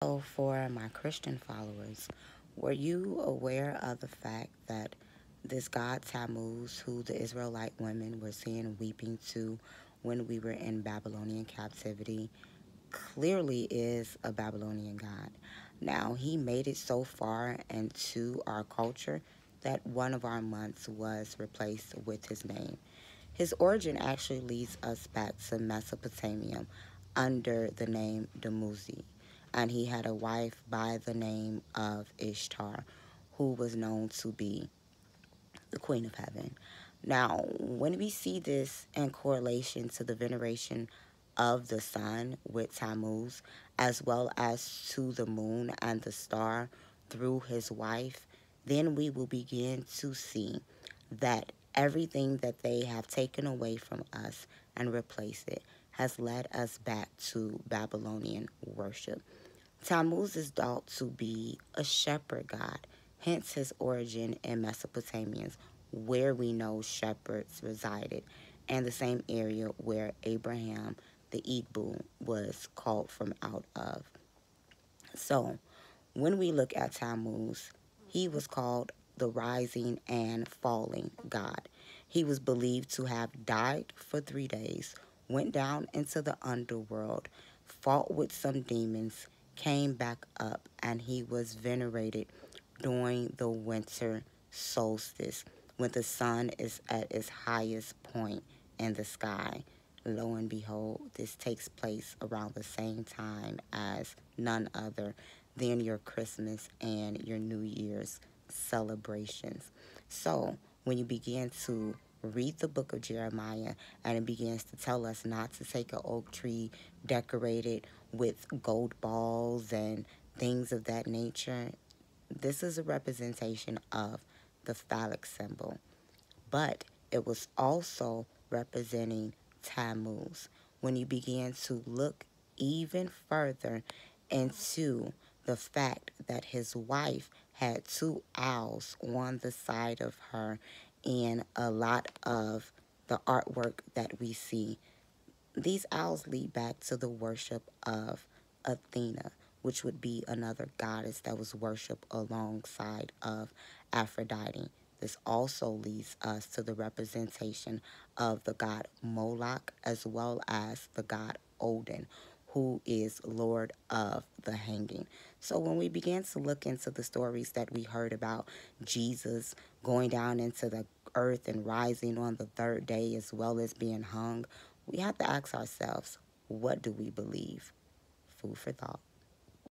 So, for my Christian followers, were you aware of the fact that this god Tammuz, who the Israelite women were seeing weeping to when we were in Babylonian captivity, clearly is a Babylonian god? Now, he made it so far into our culture that one of our months was replaced with his name. His origin actually leads us back to Mesopotamia under the name Dumuzi, and he had a wife by the name of Ishtar, who was known to be the Queen of Heaven. Now, when we see this in correlation to the veneration of the sun with Tammuz, as well as to the moon and the star through his wife, then we will begin to see that everything that they have taken away from us and replaced it has led us back to Babylonian worship. Tammuz is thought to be a shepherd god, hence his origin in Mesopotamia, where we know shepherds resided, and the same area where Abraham the Igbo was called from out of. So, when we look at Tammuz, he was called the rising and falling god. He was believed to have died for 3 days, went down into the underworld, fought with some demons, came back up, and he was venerated during the winter solstice when the sun is at its highest point in the sky. Lo and behold, this takes place around the same time as none other than your Christmas and your New Year's celebrations. So, when you begin to read the book of Jeremiah and it begins to tell us not to take an oak tree decorated with gold balls and things of that nature, this is a representation of the phallic symbol, but it was also representing Tammuz. When you began to look even further into the fact that his wife had two owls on the side of her and a lot of the artwork that we see, these owls lead back to the worship of Athena, which would be another goddess that was worshipped alongside of Aphrodite. This also leads us to the representation of the god Moloch as well as the god Odin, who is Lord of the Hanging. So when we began to look into the stories that we heard about Jesus going down into the earth and rising on the third day as well as being hung, we have to ask ourselves, what do we believe? Food for thought.